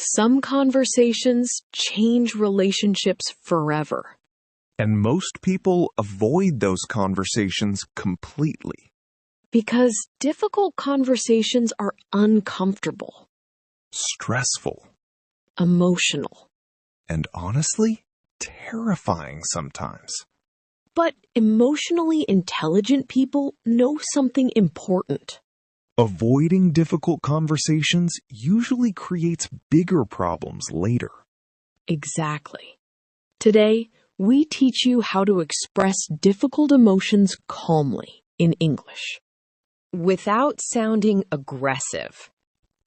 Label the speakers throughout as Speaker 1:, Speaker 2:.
Speaker 1: Some conversations change relationships forever.
Speaker 2: And most people avoid those conversations completely.
Speaker 1: Because difficult conversations are uncomfortable,
Speaker 2: Stressful.
Speaker 1: emotional.
Speaker 2: And honestly, terrifying sometimes.
Speaker 1: But emotionally intelligent people know something important.
Speaker 2: Avoiding difficult conversations usually creates bigger problems later.
Speaker 1: Exactly. Today, we teach you how to express difficult emotions calmly in English. Without sounding aggressive.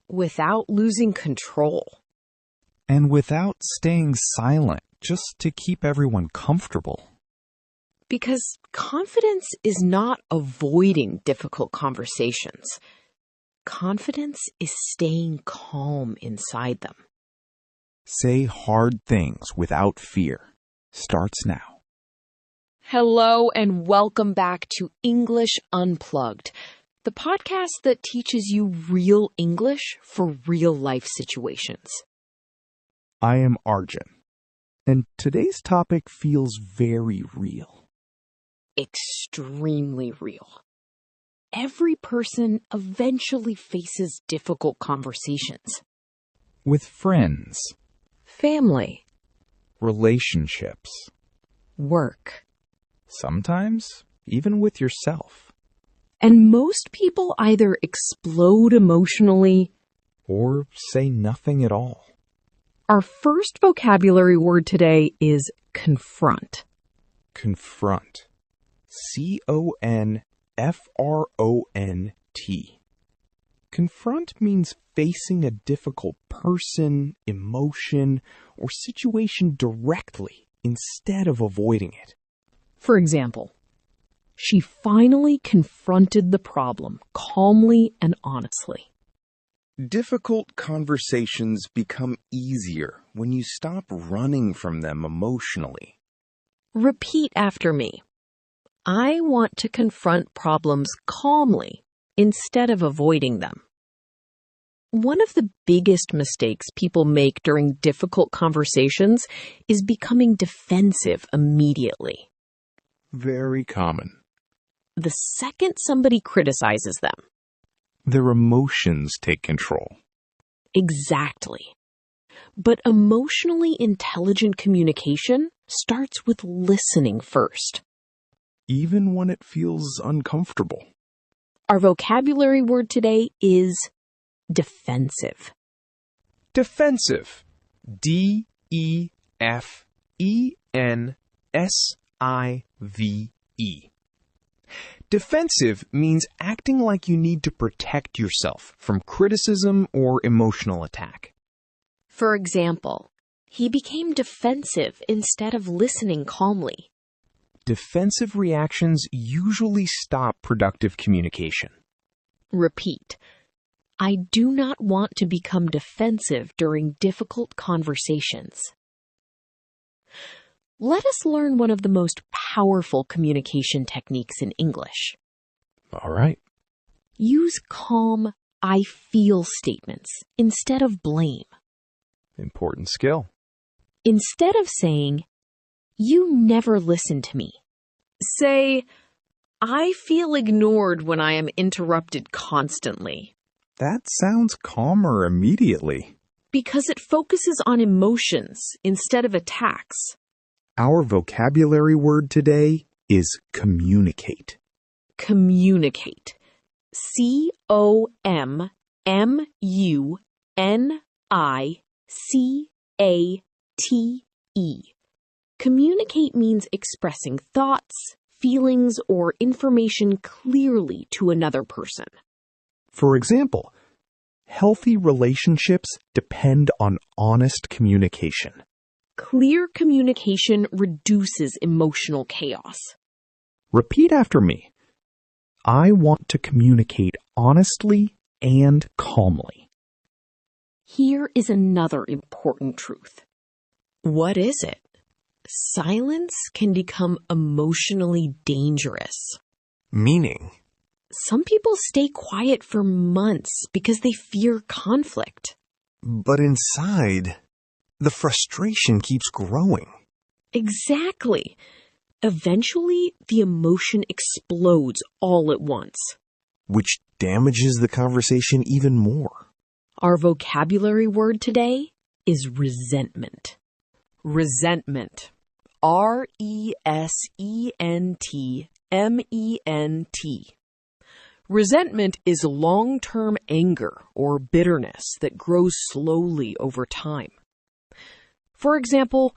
Speaker 1: Without losing control.
Speaker 3: And without staying silent just to keep everyone comfortable.
Speaker 1: Because confidence is not avoiding difficult conversations. Confidence is staying calm inside them.
Speaker 3: Say hard things without fear. Starts now.
Speaker 1: Hello and welcome back to English Unplugged, the podcast that teaches you real English for real life situations.
Speaker 3: I am Arjun, and today's topic feels very real.
Speaker 1: Extremely real. Every person eventually faces difficult conversations.
Speaker 3: With friends,
Speaker 1: Family,
Speaker 3: relationships,
Speaker 1: work.
Speaker 3: sometimes even with yourself,
Speaker 1: And most people either explode emotionally.
Speaker 3: or say nothing at all.
Speaker 1: Our first vocabulary word today is confront.
Speaker 3: Confront. C-O-N-F-R-O-N-T. Confront means facing a difficult person, emotion, or situation directly instead of avoiding it.
Speaker 1: For example, she finally confronted the problem calmly and honestly.
Speaker 2: Difficult conversations become easier when you stop running from them emotionally.
Speaker 1: Repeat after me. I want to confront problems calmly instead of avoiding them. One of the biggest mistakes people make during difficult conversations is becoming defensive immediately.
Speaker 2: Very common.
Speaker 1: The second somebody criticizes them.
Speaker 2: Their emotions take control.
Speaker 1: Exactly. But emotionally intelligent communication starts with listening first.
Speaker 2: Even when it feels uncomfortable.
Speaker 1: Our vocabulary word today is defensive.
Speaker 2: Defensive. D-E-F-E-N-S-I-V-E. Defensive means acting like you need to protect yourself from criticism or emotional attack.
Speaker 1: For example, he became defensive instead of listening calmly.
Speaker 2: Defensive reactions usually stop productive communication.
Speaker 1: Repeat. I do not want to become defensive during difficult conversations. Let us learn one of the most powerful communication techniques in English.
Speaker 2: All right.
Speaker 1: Use calm, I feel statements instead of blame.
Speaker 2: Important skill.
Speaker 1: Instead of saying, you never listen to me, say, I feel ignored when I am interrupted constantly.
Speaker 3: That sounds calmer immediately.
Speaker 1: Because it focuses on emotions instead of attacks.
Speaker 3: Our vocabulary word today is communicate.
Speaker 1: Communicate. C-O-M-M-U-N-I-C-A-T-E. Communicate means expressing thoughts, feelings, or information clearly to another person.
Speaker 3: For example, healthy relationships depend on honest communication.
Speaker 1: Clear communication reduces emotional chaos.
Speaker 3: Repeat after me. I want to communicate honestly and calmly.
Speaker 1: Here is another important truth. What is it? Silence can become emotionally dangerous.
Speaker 2: Meaning.
Speaker 1: Some people stay quiet for months because they fear conflict.
Speaker 2: But inside, the frustration keeps growing.
Speaker 1: Exactly. Eventually, the emotion explodes all at once.
Speaker 2: Which damages the conversation even more.
Speaker 1: Our vocabulary word today is resentment. Resentment. RESENTMENT. Resentment is long-term anger or bitterness that grows slowly over time. For example,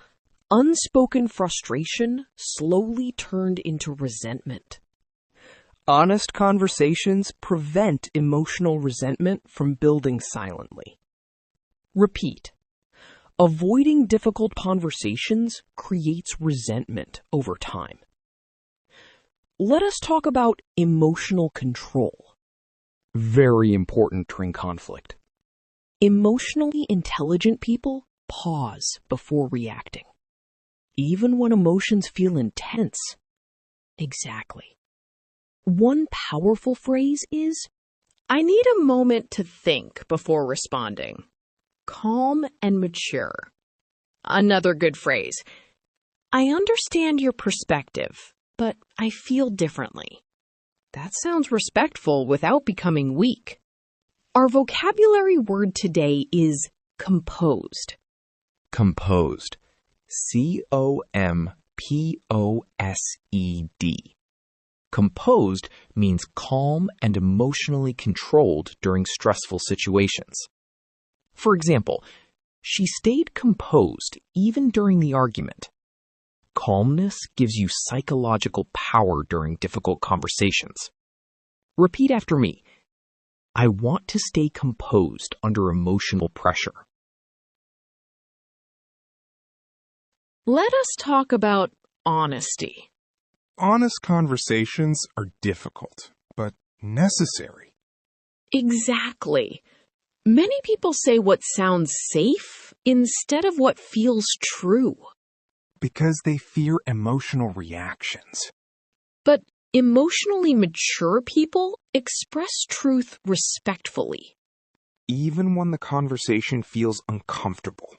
Speaker 1: unspoken frustration slowly turned into resentment.
Speaker 3: Honest conversations prevent emotional resentment from building silently.
Speaker 1: Repeat. Avoiding difficult conversations creates resentment over time. Let us talk about emotional control.
Speaker 3: Very important during conflict.
Speaker 1: Emotionally intelligent people pause before reacting, even when emotions feel intense. Exactly. One powerful phrase is, "I need a moment to think before responding." Calm and mature. Another good phrase, "I understand your perspective, but I feel differently." That sounds respectful without becoming weak. Our vocabulary word today is composed.
Speaker 2: Composed. COMPOSED. Composed means calm and emotionally controlled during stressful situations. For example, she stayed composed even during the argument. Calmness gives you psychological power during difficult conversations. Repeat after me. I want to stay composed under emotional pressure.
Speaker 1: Let us talk about honesty.
Speaker 4: Honest conversations are difficult, but necessary.
Speaker 1: Exactly. Many people say what sounds safe instead of what feels true.
Speaker 4: Because they fear emotional reactions.
Speaker 1: But emotionally mature people express truth respectfully.
Speaker 4: Even when the conversation feels uncomfortable.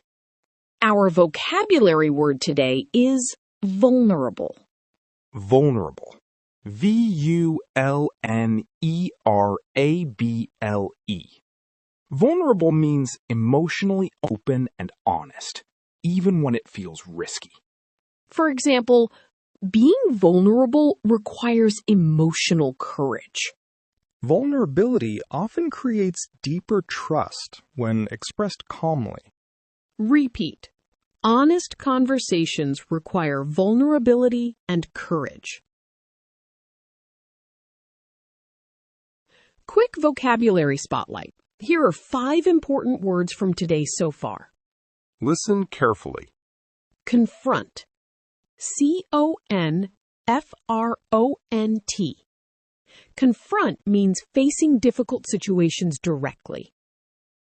Speaker 1: Our vocabulary word today is vulnerable.
Speaker 4: Vulnerable. VULNERABLE. Vulnerable means emotionally open and honest, even when it feels risky.
Speaker 1: For example, being vulnerable requires emotional courage.
Speaker 4: Vulnerability often creates deeper trust when expressed calmly.
Speaker 1: Repeat. Honest conversations require vulnerability and courage. Quick vocabulary spotlight. Here are 5 important words from today so far.
Speaker 4: Listen carefully.
Speaker 1: Confront. CONFRONT. Confront means facing difficult situations directly.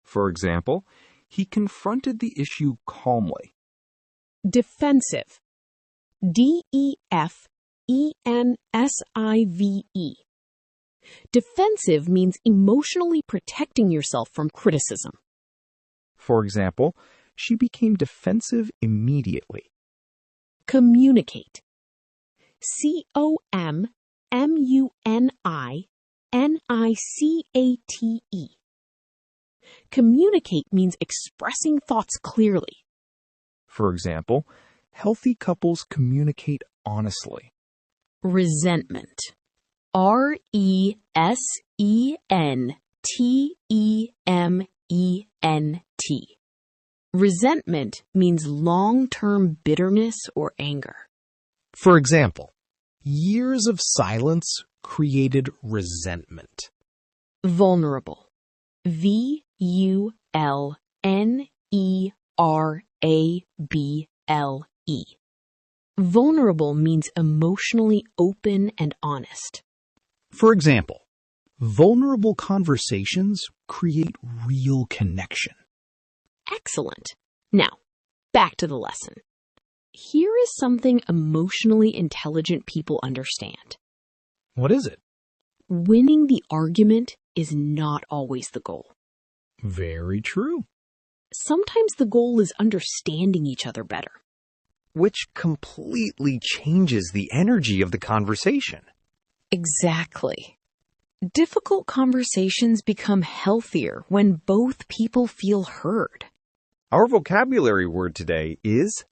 Speaker 4: For example, he confronted the issue calmly.
Speaker 1: Defensive. DEFENSIVE. Defensive means emotionally protecting yourself from criticism.
Speaker 2: For example, she became defensive immediately.
Speaker 1: Communicate. COMMUNINICATE. Communicate means expressing thoughts clearly.
Speaker 2: For example, healthy couples communicate honestly.
Speaker 1: Resentment. RESENTEMENT. Resentment means long-term bitterness or anger.
Speaker 5: For example, years of silence created resentment.
Speaker 1: Vulnerable. VULNERABLE. Vulnerable means emotionally open and honest.
Speaker 5: For example, vulnerable conversations create real connection.
Speaker 1: Excellent. Now, back to the lesson. Here is something emotionally intelligent people understand.
Speaker 5: What is it?
Speaker 1: Winning the argument is not always the goal.
Speaker 5: Very true.
Speaker 1: sometimes the goal is understanding each other better.
Speaker 3: Which completely changes the energy of the conversation.
Speaker 1: Exactly. Difficult conversations become healthier when both people feel heard.
Speaker 3: Our vocabulary word today is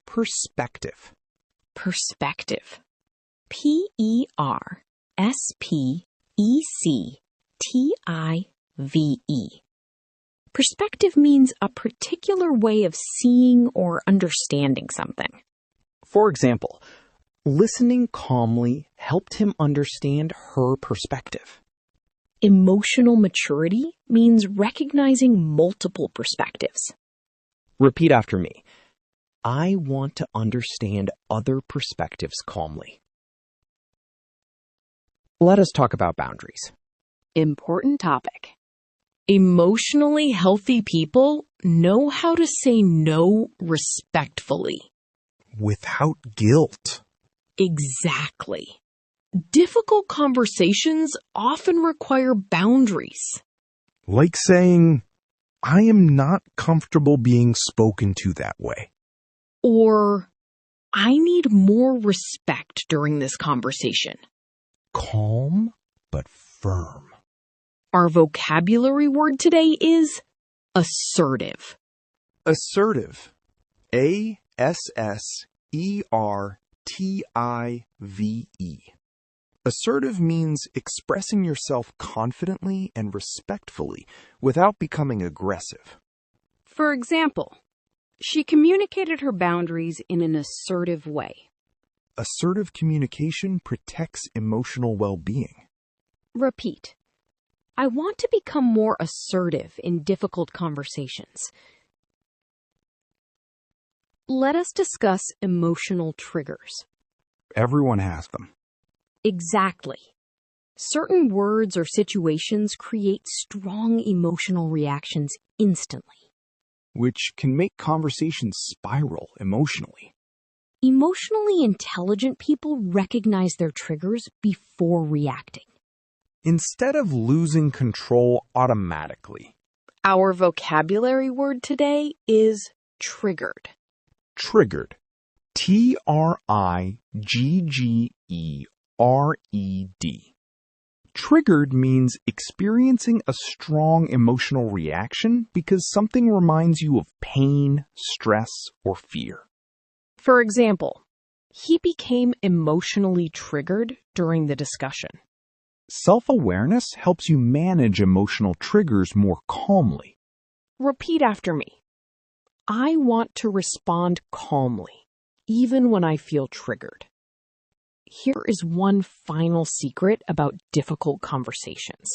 Speaker 3: perspective.
Speaker 1: Perspective. Perspective. Perspective means a particular way of seeing or understanding something.
Speaker 3: For example, listening calmly helped him understand her perspective.
Speaker 1: Emotional maturity means recognizing multiple perspectives.
Speaker 3: Repeat after me. I want to understand other perspectives calmly. Let us talk about boundaries.
Speaker 1: Important topic. Emotionally healthy people know how to say no respectfully.
Speaker 5: Without guilt.
Speaker 1: Exactly. Difficult conversations often require boundaries.
Speaker 5: Like saying, I am not comfortable being spoken to that way.
Speaker 1: Or, I need more respect during this conversation.
Speaker 5: Calm, but firm.
Speaker 1: Our vocabulary word today is assertive.
Speaker 4: Assertive. A-S-S-E-R-T-I-V-E. Assertive means expressing yourself confidently and respectfully without becoming aggressive.
Speaker 6: For example, she communicated her boundaries in an assertive way.
Speaker 4: Assertive communication protects emotional well-being.
Speaker 6: Repeat. I want to become more assertive in difficult conversations. Let us discuss emotional triggers.
Speaker 4: Everyone has them.
Speaker 6: Exactly. Certain words or situations create strong emotional reactions instantly.
Speaker 4: Which can make conversations spiral emotionally.
Speaker 6: Emotionally intelligent people recognize their triggers before reacting.
Speaker 4: Instead of losing control automatically.
Speaker 1: Our vocabulary word today is triggered.
Speaker 4: Triggered. T-R-I-G-G-E-R-E-D. Triggered means experiencing a strong emotional reaction because something reminds you of pain, stress, or fear.
Speaker 1: For example, he became emotionally triggered during the discussion.
Speaker 4: Self-awareness helps you manage emotional triggers more calmly.
Speaker 1: Repeat after me. I want to respond calmly, even when I feel triggered. Here is one final secret about difficult conversations.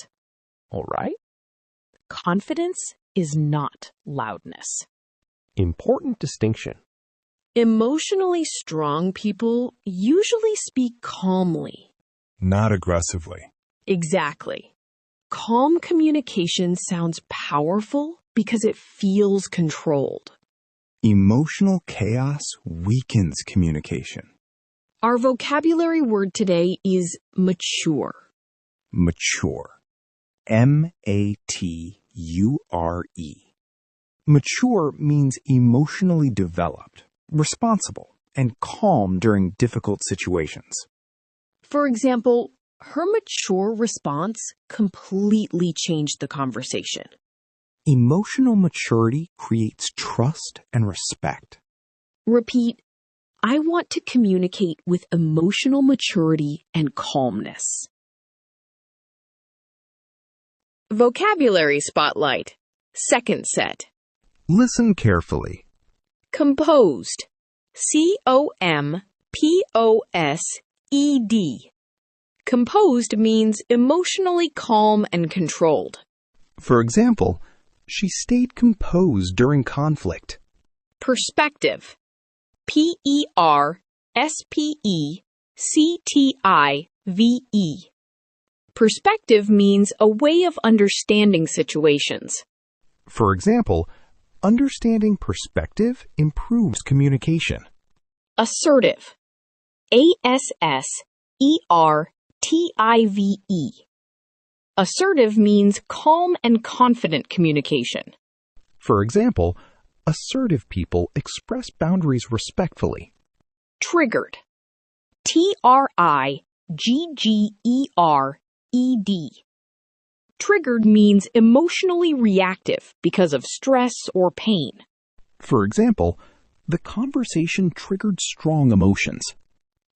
Speaker 3: All right?
Speaker 1: Confidence is not loudness.
Speaker 3: Important distinction.
Speaker 1: Emotionally strong people usually speak calmly.
Speaker 5: Not aggressively.
Speaker 1: Exactly. Calm communication sounds powerful because it feels controlled.
Speaker 4: Emotional chaos weakens communication.
Speaker 1: Our vocabulary word today is mature.
Speaker 4: Mature. M-A-T-U-R-E. Mature means emotionally developed, responsible, and calm during difficult situations.
Speaker 1: For example, her mature response completely changed the conversation.
Speaker 4: Emotional maturity creates trust and respect.
Speaker 1: Repeat, I want to communicate with emotional maturity and calmness. Vocabulary Spotlight. Second set.
Speaker 5: Listen carefully.
Speaker 1: Composed. C-O-M-P-O-S-E-D. Composed means emotionally calm and controlled.
Speaker 4: For example, she stayed composed during conflict.
Speaker 1: Perspective. P-E-R-S-P-E-C-T-I-V-E. Perspective means a way of understanding situations.
Speaker 4: For example, understanding perspective improves communication.
Speaker 1: Assertive. A-S-S-E-R-T-I-V-E. Assertive means calm and confident communication.
Speaker 4: For example, assertive people express boundaries respectfully.
Speaker 6: Triggered. Triggered. Triggered means emotionally reactive because of stress or pain.
Speaker 4: For example, the conversation triggered strong emotions.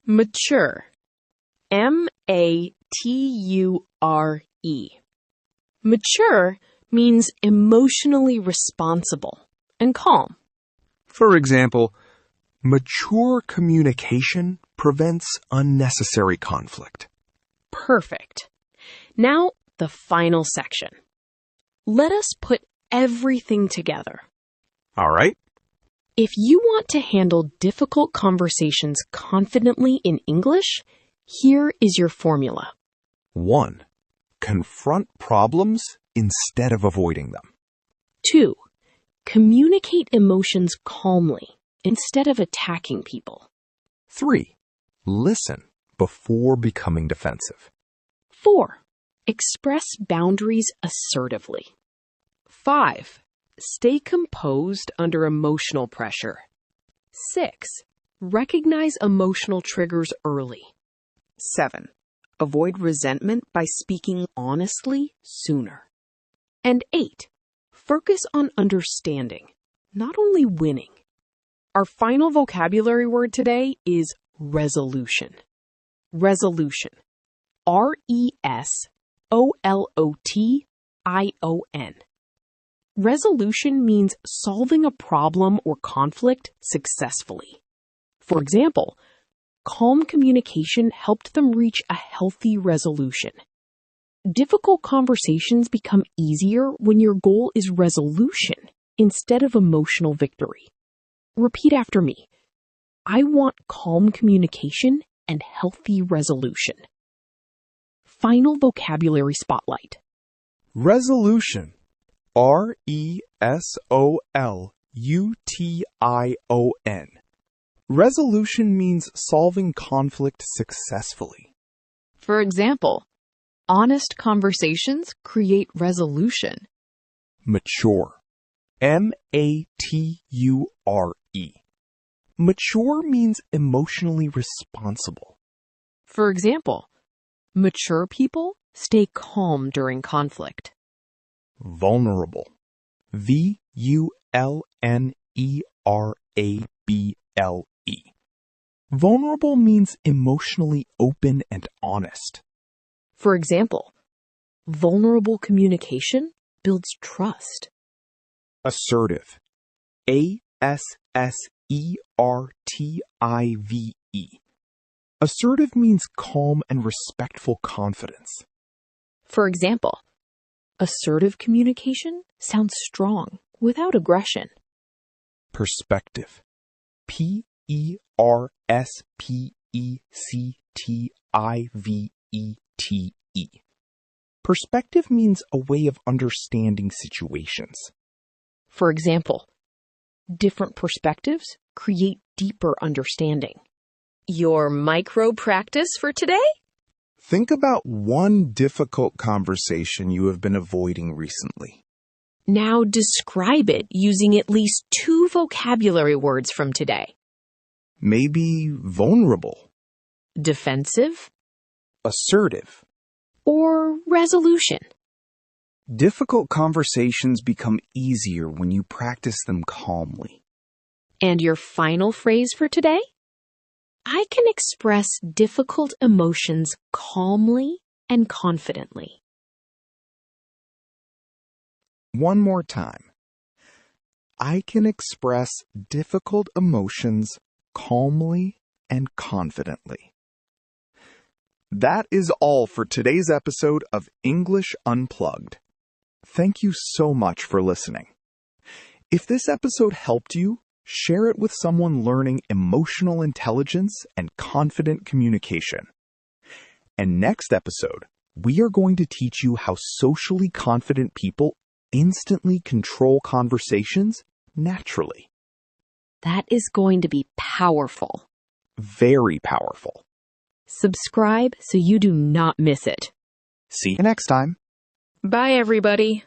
Speaker 6: Mature. Mature. Mature means emotionally responsible and calm.
Speaker 5: For example, mature communication prevents unnecessary conflict.
Speaker 6: Perfect. Now, the final section. Let us put everything together.
Speaker 5: All right.
Speaker 6: If you want to handle difficult conversations confidently in English, here is your formula.
Speaker 5: 1. Confront problems instead of avoiding them.
Speaker 6: 2. Communicate emotions calmly instead of attacking people.
Speaker 5: 3. Listen before becoming defensive.
Speaker 6: 4. Express boundaries assertively. 5. Stay composed under emotional pressure. 6. Recognize emotional triggers early. 7. Avoid resentment by speaking honestly sooner. And 8. Focus on understanding, not only winning. Our final vocabulary word today is resolution. Resolution. RESOLOTION. Resolution means solving a problem or conflict successfully. For example, calm communication helped them reach a healthy resolution. Difficult conversations become easier when your goal is resolution instead of emotional victory. Repeat after me. I want calm communication and healthy resolution. Final vocabulary spotlight.
Speaker 5: Resolution. RESOLUTION. Resolution means solving conflict successfully.
Speaker 1: For example, honest conversations create resolution.
Speaker 5: Mature. MATURE. Mature means emotionally responsible.
Speaker 1: For example, mature people stay calm during conflict.
Speaker 5: Vulnerable. VULNERABLE. Vulnerable means emotionally open and honest.
Speaker 6: For example, vulnerable communication builds trust.
Speaker 5: Assertive. ASSERTIVE. Assertive means calm and respectful confidence.
Speaker 6: For example, assertive communication sounds strong without aggression.
Speaker 5: Perspective. PERSPECTIVETE. Perspective means a way of understanding situations.
Speaker 6: For example, different perspectives create deeper understanding. Your micro practice for today?
Speaker 5: Think about one difficult conversation you have been avoiding recently.
Speaker 6: Now describe it using at least 2 vocabulary words from today.
Speaker 5: Maybe vulnerable,
Speaker 6: Defensive
Speaker 5: assertive.
Speaker 6: or resolution.
Speaker 4: Difficult conversations become easier when you practice them calmly.
Speaker 6: And your final phrase for today? I can express difficult emotions calmly and confidently.
Speaker 4: One more time. I can express difficult emotions calmly and confidently. That is all for today's episode of English Unplugged. Thank you so much for listening. If this episode helped you, share it with someone learning emotional intelligence and confident communication. And next episode, we are going to teach you how socially confident people instantly control conversations naturally.
Speaker 6: That is going to be powerful.
Speaker 4: Very powerful.
Speaker 6: Subscribe so you do not miss it.
Speaker 4: See you next time.
Speaker 1: Bye, everybody.